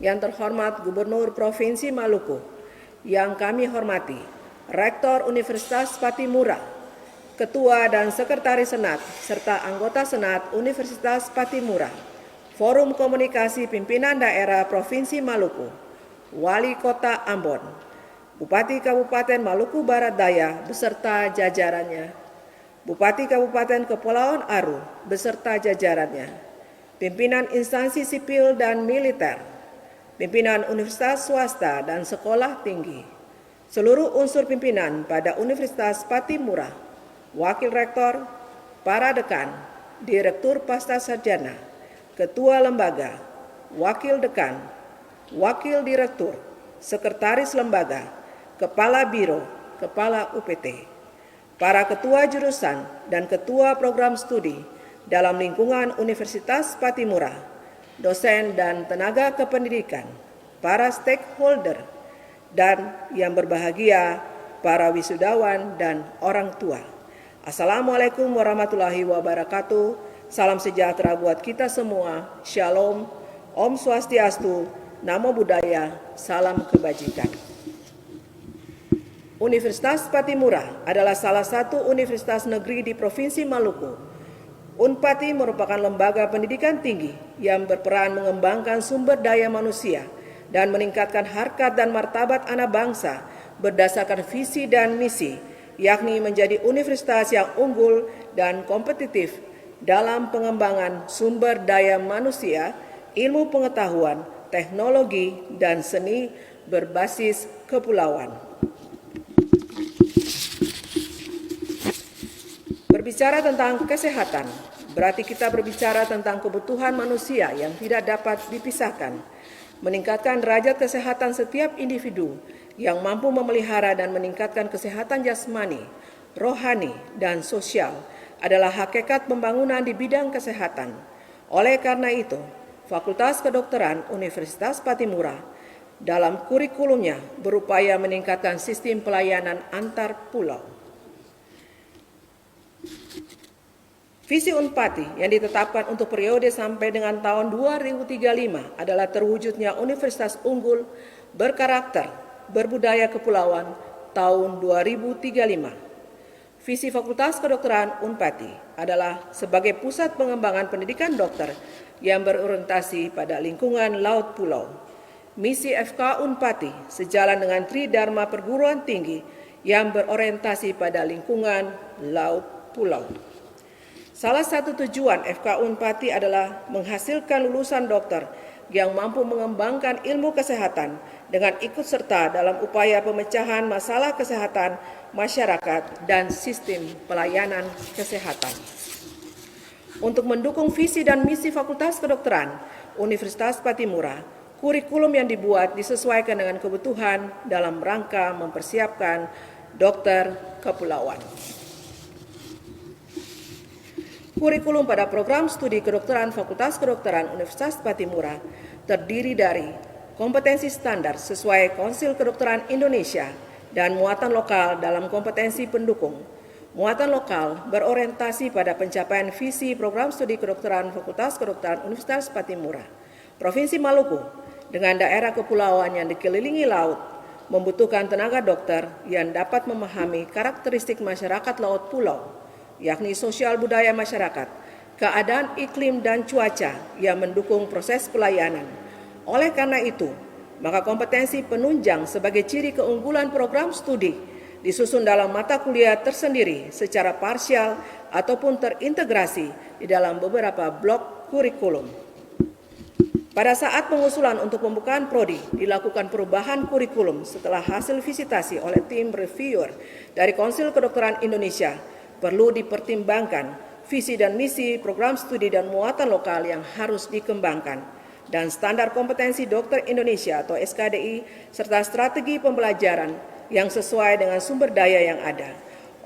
yang terhormat Gubernur Provinsi Maluku, yang kami hormati Rektor Universitas Pattimura, Ketua dan Sekretaris Senat, serta anggota Senat Universitas Pattimura, Forum Komunikasi Pimpinan Daerah Provinsi Maluku, Wali Kota Ambon, Bupati Kabupaten Maluku Barat Daya beserta jajarannya, Bupati Kabupaten Kepulauan Aru beserta jajarannya, pimpinan instansi sipil dan militer, pimpinan universitas swasta dan sekolah tinggi, seluruh unsur pimpinan pada Universitas Pattimura, wakil rektor, para dekan, direktur pasca sarjana, ketua lembaga, wakil dekan, wakil direktur, sekretaris lembaga, kepala biro, kepala UPT, para ketua jurusan dan ketua program studi dalam lingkungan Universitas Pattimura, dosen dan tenaga kependidikan, para stakeholder, dan yang berbahagia para wisudawan dan orang tua. Assalamualaikum warahmatullahi wabarakatuh. Salam sejahtera buat kita semua. Shalom, Om Swastiastu, Namo Buddhaya, salam kebajikan. Universitas Pattimura adalah salah satu universitas negeri di Provinsi Maluku. Unpati merupakan lembaga pendidikan tinggi yang berperan mengembangkan sumber daya manusia dan meningkatkan harkat dan martabat anak bangsa berdasarkan visi dan misi, yakni menjadi universitas yang unggul dan kompetitif dalam pengembangan sumber daya manusia, ilmu pengetahuan, teknologi, dan seni berbasis kepulauan. Berbicara tentang kesehatan, berarti kita berbicara tentang kebutuhan manusia yang tidak dapat dipisahkan. Meningkatkan derajat kesehatan setiap individu yang mampu memelihara dan meningkatkan kesehatan jasmani, rohani, dan sosial adalah hakikat pembangunan di bidang kesehatan. Oleh karena itu, Fakultas Kedokteran Universitas Pattimura dalam kurikulumnya berupaya meningkatkan sistem pelayanan antar pulau. Visi Unpati yang ditetapkan untuk periode sampai dengan tahun 2035 adalah terwujudnya universitas unggul berkarakter berbudaya kepulauan tahun 2035. Visi Fakultas Kedokteran Unpati adalah sebagai pusat pengembangan pendidikan dokter yang berorientasi pada lingkungan laut pulau. Misi FK Unpati sejalan dengan Tridharma Perguruan Tinggi yang berorientasi pada lingkungan laut pulau. Salah satu tujuan FK Unpati adalah menghasilkan lulusan dokter yang mampu mengembangkan ilmu kesehatan dengan ikut serta dalam upaya pemecahan masalah kesehatan masyarakat dan sistem pelayanan kesehatan. Untuk mendukung visi dan misi Fakultas Kedokteran Universitas Pattimura, kurikulum yang dibuat disesuaikan dengan kebutuhan dalam rangka mempersiapkan dokter kepulauan. Kurikulum pada program studi kedokteran Fakultas Kedokteran Universitas Pattimura terdiri dari kompetensi standar sesuai Konsil Kedokteran Indonesia dan muatan lokal dalam kompetensi pendukung. Muatan lokal berorientasi pada pencapaian visi program studi kedokteran Fakultas Kedokteran Universitas Pattimura. Provinsi Maluku dengan daerah kepulauan yang dikelilingi laut membutuhkan tenaga dokter yang dapat memahami karakteristik masyarakat laut pulau, yakni sosial budaya masyarakat, keadaan iklim dan cuaca yang mendukung proses pelayanan. Oleh karena itu, maka kompetensi penunjang sebagai ciri keunggulan program studi disusun dalam mata kuliah tersendiri secara parsial ataupun terintegrasi di dalam beberapa blok kurikulum. Pada saat pengusulan untuk pembukaan prodi, dilakukan perubahan kurikulum setelah hasil visitasi oleh tim reviewer dari Konsil Kedokteran Indonesia. Perlu dipertimbangkan visi dan misi program studi dan muatan lokal yang harus dikembangkan, dan standar kompetensi dokter Indonesia atau SKDI, serta strategi pembelajaran yang sesuai dengan sumber daya yang ada.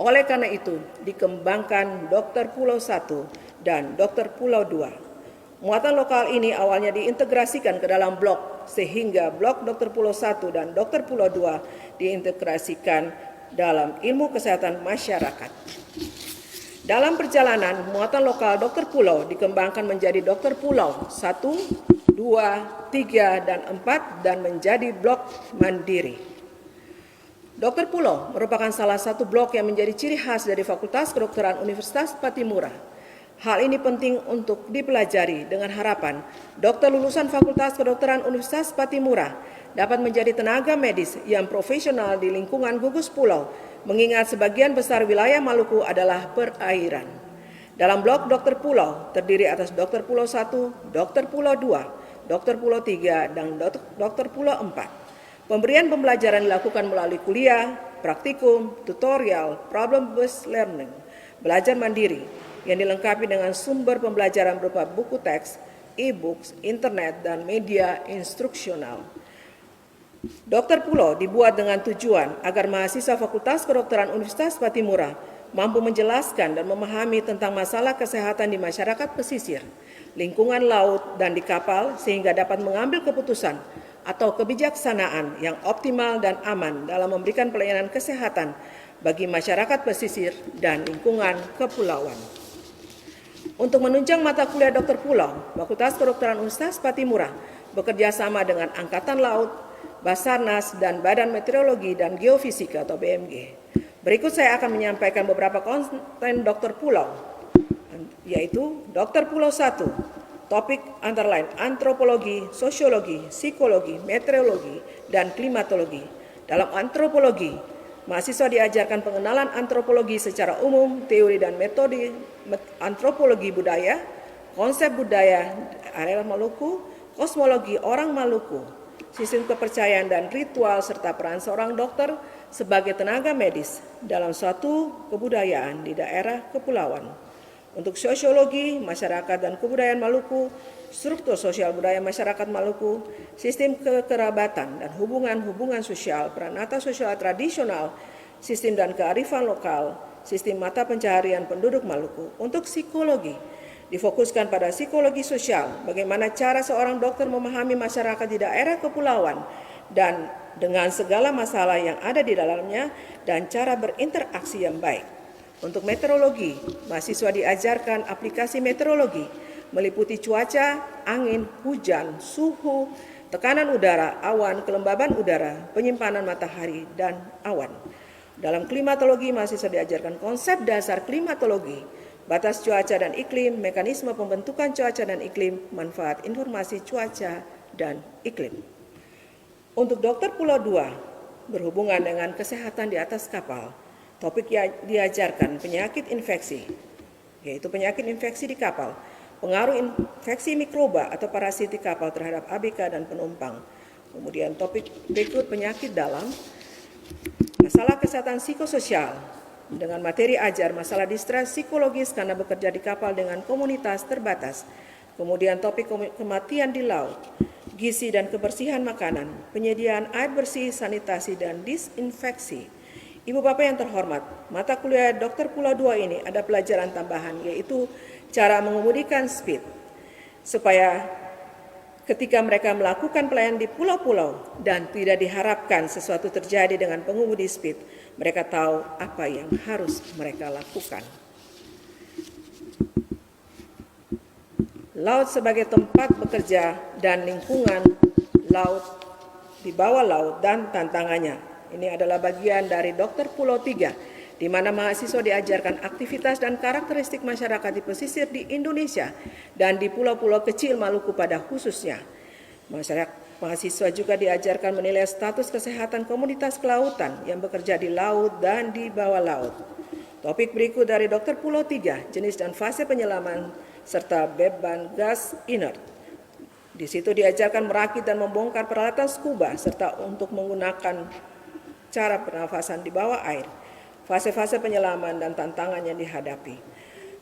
Oleh karena itu, dikembangkan dokter Pulau 1 dan dokter Pulau 2. Muatan lokal ini awalnya diintegrasikan ke dalam blok, sehingga blok dokter Pulau 1 dan dokter Pulau 2 diintegrasikan dalam ilmu kesehatan masyarakat. Dalam perjalanan, muatan lokal dokter pulau dikembangkan menjadi dokter pulau 1 2, 3, dan 4 dan menjadi blok mandiri. Dr. Pulau merupakan salah satu blok yang menjadi ciri khas dari Fakultas Kedokteran Universitas Patimura. Hal ini penting untuk dipelajari dengan harapan dokter lulusan Fakultas Kedokteran Universitas Patimura dapat menjadi tenaga medis yang profesional di lingkungan gugus pulau, mengingat sebagian besar wilayah Maluku adalah perairan. Dalam blok Dr. Pulau terdiri atas Dr. Pulau 1, Dr. Pulau 2, Dr. Pulau 3, dan Dr. Pulau 4. Pemberian pembelajaran dilakukan melalui kuliah, praktikum, tutorial, problem-based learning, belajar mandiri, yang dilengkapi dengan sumber pembelajaran berupa buku teks, e-books, internet, dan media instruksional. Dr. Pulau dibuat dengan tujuan agar mahasiswa Fakultas Kedokteran Universitas Patimura mampu menjelaskan dan memahami tentang masalah kesehatan di masyarakat pesisir, lingkungan laut, dan di kapal sehingga dapat mengambil keputusan atau kebijaksanaan yang optimal dan aman dalam memberikan pelayanan kesehatan bagi masyarakat pesisir dan lingkungan kepulauan. Untuk menunjang mata kuliah Dr. Pulau, Fakultas Kedokteran Universitas Patimura bekerja sama dengan Angkatan Laut, Basarnas, dan Badan Meteorologi dan Geofisika atau BMG. Berikut saya akan menyampaikan beberapa konten Dr. Pulau, yaitu Dr. Pulau 1, topik antara lain antropologi, sosiologi, psikologi, meteorologi, dan klimatologi. Dalam antropologi, mahasiswa diajarkan pengenalan antropologi secara umum, teori dan metode antropologi budaya, konsep budaya area Maluku, kosmologi orang Maluku, sistem kepercayaan dan ritual, serta peran seorang dokter sebagai tenaga medis dalam suatu kebudayaan di daerah kepulauan. Untuk sosiologi, masyarakat dan kebudayaan Maluku, struktur sosial budaya masyarakat Maluku, sistem kekerabatan dan hubungan-hubungan sosial, peranata sosial tradisional, sistem dan kearifan lokal, sistem mata pencaharian penduduk Maluku. Untuk psikologi, difokuskan pada psikologi sosial, bagaimana cara seorang dokter memahami masyarakat di daerah kepulauan dan dengan segala masalah yang ada di dalamnya dan cara berinteraksi yang baik. Untuk meteorologi, mahasiswa diajarkan aplikasi meteorologi meliputi cuaca, angin, hujan, suhu, tekanan udara, awan, kelembaban udara, penyimpanan matahari, dan awan. Dalam klimatologi, mahasiswa diajarkan konsep dasar klimatologi, batas cuaca dan iklim, mekanisme pembentukan cuaca dan iklim, manfaat informasi cuaca dan iklim. Untuk Dr. Pulau 2, berhubungan dengan kesehatan di atas kapal, topik yang diajarkan penyakit infeksi, yaitu penyakit infeksi di kapal, pengaruh infeksi mikroba atau parasit di kapal terhadap ABK dan penumpang. Kemudian topik berikut penyakit dalam, masalah kesehatan psikososial dengan materi ajar masalah distres psikologis karena bekerja di kapal dengan komunitas terbatas. Kemudian topik kematian di laut, gizi dan kebersihan makanan, penyediaan air bersih, sanitasi, dan disinfeksi. Ibu Bapak yang terhormat, mata kuliah Dr. Pulau 2 ini ada pelajaran tambahan, yaitu cara mengemudikan speed, supaya ketika mereka melakukan pelayanan di pulau-pulau dan tidak diharapkan sesuatu terjadi dengan pengemudi speed, mereka tahu apa yang harus mereka lakukan. Laut sebagai tempat bekerja dan lingkungan laut di bawah laut dan tantangannya. Ini adalah bagian dari Dr. Pulau 3, di mana mahasiswa diajarkan aktivitas dan karakteristik masyarakat di pesisir di Indonesia dan di pulau-pulau kecil Maluku pada khususnya. Mahasiswa juga diajarkan menilai status kesehatan komunitas kelautan yang bekerja di laut dan di bawah laut. Topik berikut dari Dr. Pulau 3, jenis dan fase penyelaman serta beban gas inert. Di situ diajarkan merakit dan membongkar peralatan scuba serta untuk menggunakan cara pernafasan di bawah air, fase-fase penyelaman dan tantangan yang dihadapi.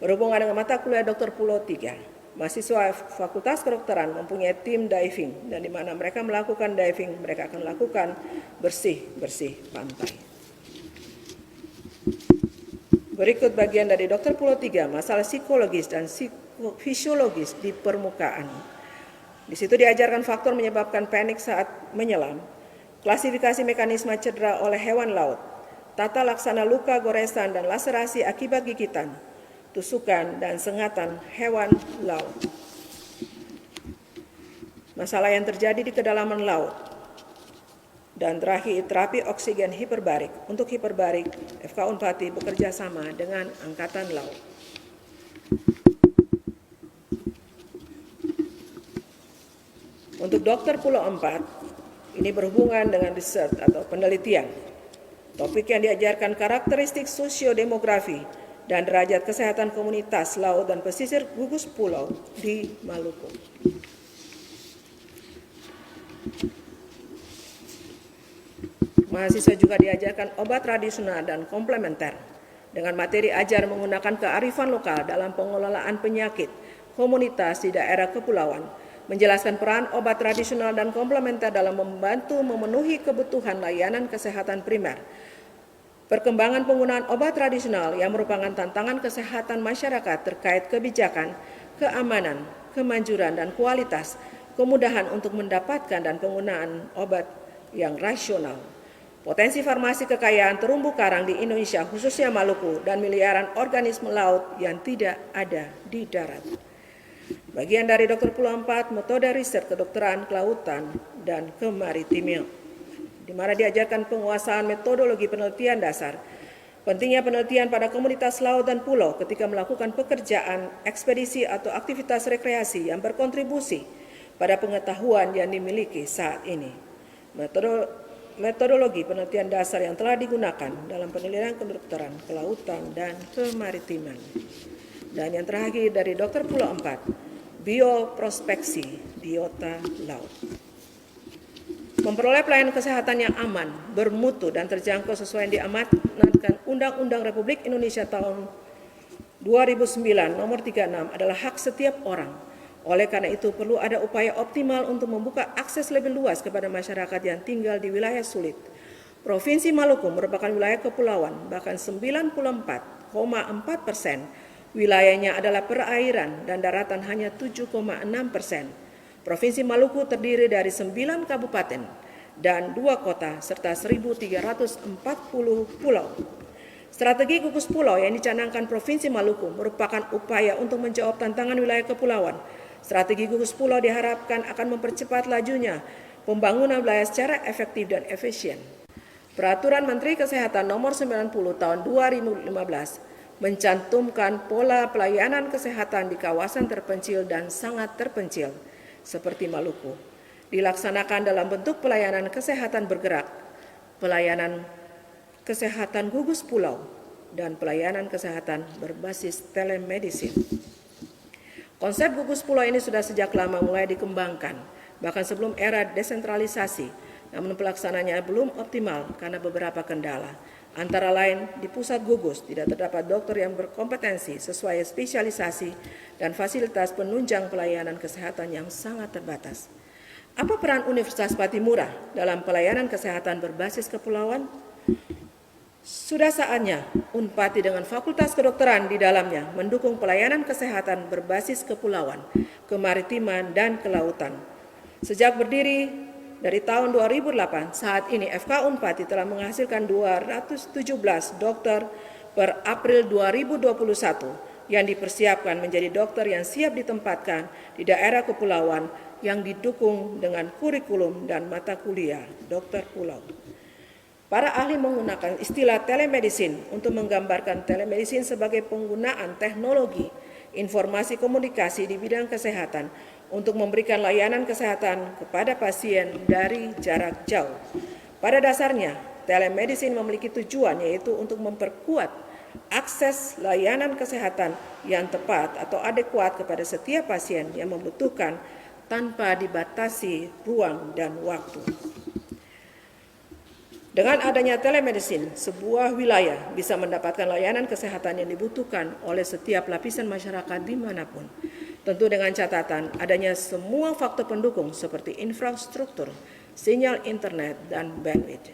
Berhubungan dengan mata kuliah Dr. Pulau 3, mahasiswa Fakultas Kedokteran mempunyai tim diving, dan di mana mereka melakukan diving, mereka akan lakukan bersih-bersih pantai. Berikut bagian dari Dr. Pulau 3, masalah psikologis dan fisiologis di permukaan. Di situ diajarkan faktor menyebabkan panik saat menyelam, klasifikasi mekanisme cedera oleh hewan laut, tata laksana luka, goresan, dan laserasi akibat gigitan, tusukan, dan sengatan hewan laut. masalah yang terjadi di kedalaman laut. Dan terakhir, terapi oksigen hiperbarik. Untuk hiperbarik, FK Unpati bekerja sama dengan Angkatan Laut. Untuk dokter Pulau 4, ini berhubungan dengan research atau penelitian. Topik yang diajarkan karakteristik sosiodemografi dan derajat kesehatan komunitas laut dan pesisir gugus pulau di Maluku. Mahasiswa juga diajarkan obat tradisional dan komplementer dengan materi ajar menggunakan kearifan lokal dalam pengelolaan penyakit komunitas di daerah kepulauan, menjelaskan peran obat tradisional dan komplementer dalam membantu memenuhi kebutuhan layanan kesehatan primer, perkembangan penggunaan obat tradisional yang merupakan tantangan kesehatan masyarakat terkait kebijakan, keamanan, kemanjuran, dan kualitas, kemudahan untuk mendapatkan dan penggunaan obat yang rasional, potensi farmasi kekayaan terumbu karang di Indonesia khususnya Maluku, dan miliaran organisme laut yang tidak ada di darat. Bagian dari Dokter Pulau 4, metode riset kedokteran kelautan dan kemaritiman, di mana diajarkan penguasaan metodologi penelitian dasar, pentingnya penelitian pada komunitas laut dan pulau ketika melakukan pekerjaan, ekspedisi atau aktivitas rekreasi yang berkontribusi pada pengetahuan yang dimiliki saat ini. Metodologi penelitian dasar yang telah digunakan dalam penelitian kedokteran kelautan dan kemaritiman. Dan yang terakhir dari Dokter Pulau 4, bioprospeksi biota laut. Memperoleh pelayanan kesehatan yang aman, bermutu, dan terjangkau sesuai yang diamanatkan Undang-Undang Republik Indonesia tahun 2009 nomor 36 adalah hak setiap orang. Oleh karena itu perlu ada upaya optimal untuk membuka akses lebih luas kepada masyarakat yang tinggal di wilayah sulit. Provinsi Maluku merupakan wilayah kepulauan, bahkan 94,4% wilayahnya adalah perairan dan daratan hanya 7,6%. Provinsi Maluku terdiri dari 9 kabupaten dan 2 kota serta 1.340 pulau. Strategi gugus pulau yang dicanangkan Provinsi Maluku merupakan upaya untuk menjawab tantangan wilayah kepulauan. Strategi gugus pulau diharapkan akan mempercepat lajunya pembangunan wilayah secara efektif dan efisien. Peraturan Menteri Kesehatan Nomor 90 Tahun 2015 mencantumkan pola pelayanan kesehatan di kawasan terpencil dan sangat terpencil seperti Maluku, dilaksanakan dalam bentuk pelayanan kesehatan bergerak, pelayanan kesehatan gugus pulau, dan pelayanan kesehatan berbasis telemedicine. Konsep gugus pulau ini sudah sejak lama mulai dikembangkan, bahkan sebelum era desentralisasi, namun pelaksananya belum optimal karena beberapa kendala. Antara lain, di pusat gugus tidak terdapat dokter yang berkompetensi sesuai spesialisasi dan fasilitas penunjang pelayanan kesehatan yang sangat terbatas. Apa peran Universitas Patimura dalam pelayanan kesehatan berbasis kepulauan? Sudah saatnya Unpati dengan Fakultas Kedokteran di dalamnya mendukung pelayanan kesehatan berbasis kepulauan, kemaritiman, dan kelautan. Sejak berdiri dari tahun 2008, saat ini FK Unpati telah menghasilkan 217 dokter per April 2021 yang dipersiapkan menjadi dokter yang siap ditempatkan di daerah kepulauan yang didukung dengan kurikulum dan mata kuliah dokter pulau. Para ahli menggunakan istilah telemedicine untuk menggambarkan telemedicine sebagai penggunaan teknologi informasi komunikasi di bidang kesehatan untuk memberikan layanan kesehatan kepada pasien dari jarak jauh. Pada dasarnya, telemedicine memiliki tujuan yaitu untuk memperkuat akses layanan kesehatan yang tepat atau adekuat kepada setiap pasien yang membutuhkan tanpa dibatasi ruang dan waktu. Dengan adanya telemedicine, sebuah wilayah bisa mendapatkan layanan kesehatan yang dibutuhkan oleh setiap lapisan masyarakat dimanapun. Tentu dengan catatan adanya semua faktor pendukung seperti infrastruktur, sinyal internet, dan bandwidth.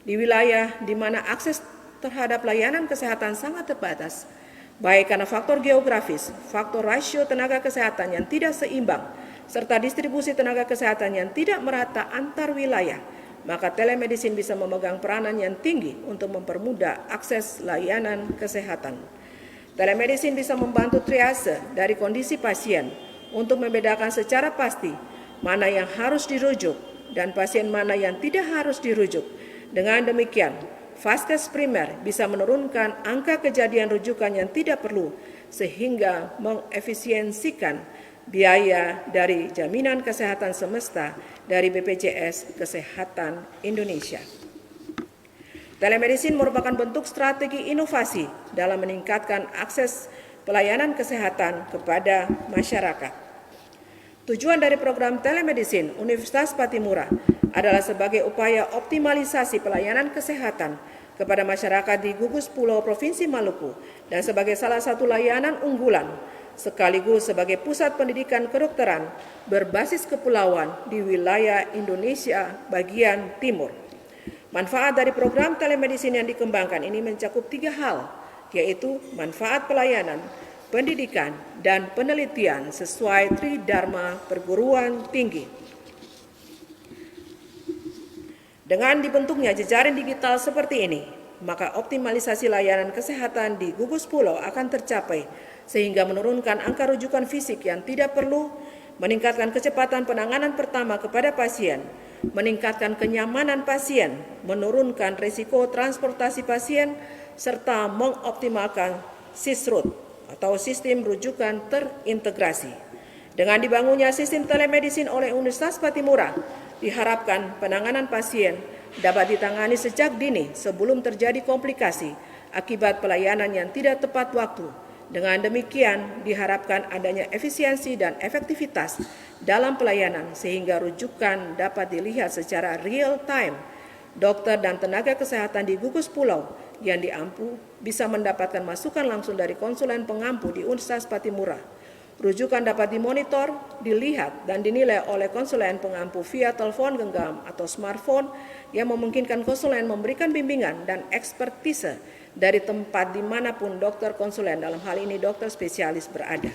Di wilayah di mana akses terhadap layanan kesehatan sangat terbatas, baik karena faktor geografis, faktor rasio tenaga kesehatan yang tidak seimbang, serta distribusi tenaga kesehatan yang tidak merata antar wilayah, maka telemedicine bisa memegang peranan yang tinggi untuk mempermudah akses layanan kesehatan. Telemedicine bisa membantu triase dari kondisi pasien untuk membedakan secara pasti mana yang harus dirujuk dan pasien mana yang tidak harus dirujuk. Dengan demikian, vaskes primer bisa menurunkan angka kejadian rujukan yang tidak perlu sehingga mengefisiensikan biaya dari jaminan kesehatan semesta dari BPJS Kesehatan Indonesia. Telemedicine merupakan bentuk strategi inovasi dalam meningkatkan akses pelayanan kesehatan kepada masyarakat. Tujuan dari program telemedicine Universitas Patimura adalah sebagai upaya optimalisasi pelayanan kesehatan kepada masyarakat di gugus pulau Provinsi Maluku dan sebagai salah satu layanan unggulan sekaligus sebagai pusat pendidikan kedokteran berbasis kepulauan di wilayah Indonesia bagian timur. Manfaat dari program telemedicine yang dikembangkan ini mencakup 3 hal, yaitu manfaat pelayanan, pendidikan, dan penelitian sesuai Tridharma perguruan tinggi. Dengan dibentuknya jejaring digital seperti ini, maka optimalisasi layanan kesehatan di gugus pulau akan tercapai sehingga menurunkan angka rujukan fisik yang tidak perlu, meningkatkan kecepatan penanganan pertama kepada pasien, meningkatkan kenyamanan pasien, menurunkan risiko transportasi pasien, serta mengoptimalkan SISRUT atau sistem rujukan terintegrasi. Dengan dibangunnya sistem telemedicine oleh Universitas Patimura, diharapkan penanganan pasien dapat ditangani sejak dini sebelum terjadi komplikasi akibat pelayanan yang tidak tepat waktu. Dengan demikian, diharapkan adanya efisiensi dan efektivitas dalam pelayanan sehingga rujukan dapat dilihat secara real time. Dokter dan tenaga kesehatan di gugus pulau yang diampu bisa mendapatkan masukan langsung dari konsulen pengampu di Universitas Patimura. Rujukan dapat dimonitor, dilihat, dan dinilai oleh konsulen pengampu via telepon genggam atau smartphone yang memungkinkan konsulen memberikan bimbingan dan ekspertise dari tempat dimanapun dokter konsulen, dalam hal ini dokter spesialis, berada.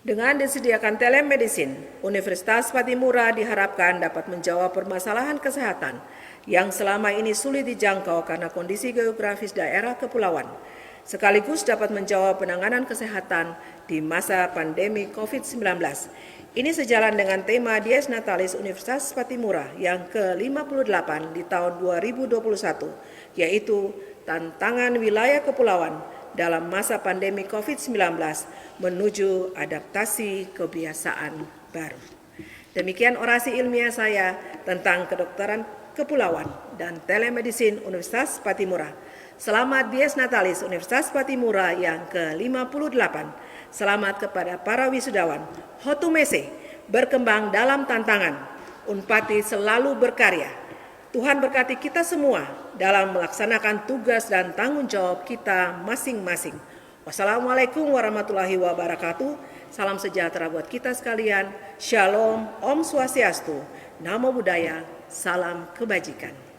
Dengan disediakan telemedicine, Universitas Patimura diharapkan dapat menjawab permasalahan kesehatan yang selama ini sulit dijangkau karena kondisi geografis daerah kepulauan, sekaligus dapat menjawab penanganan kesehatan di masa pandemi COVID-19. Ini sejalan dengan tema Dies Natalis Universitas Patimura yang ke-58 di tahun 2021, yaitu tantangan wilayah kepulauan dalam masa pandemi COVID-19 menuju adaptasi kebiasaan baru. Demikian orasi ilmiah saya tentang kedokteran kepulauan dan telemedicine Universitas Patimura. Selamat Dies Natalis Universitas Patimura yang ke-58. Selamat kepada para wisudawan. Hotu mese, berkembang dalam tantangan. Unpati selalu berkarya. Tuhan berkati kita semua dalam melaksanakan tugas dan tanggung jawab kita masing-masing. Wassalamualaikum warahmatullahi wabarakatuh. Salam sejahtera buat kita sekalian. Shalom, Om Swastiastu, Namo Buddhaya, salam kebajikan.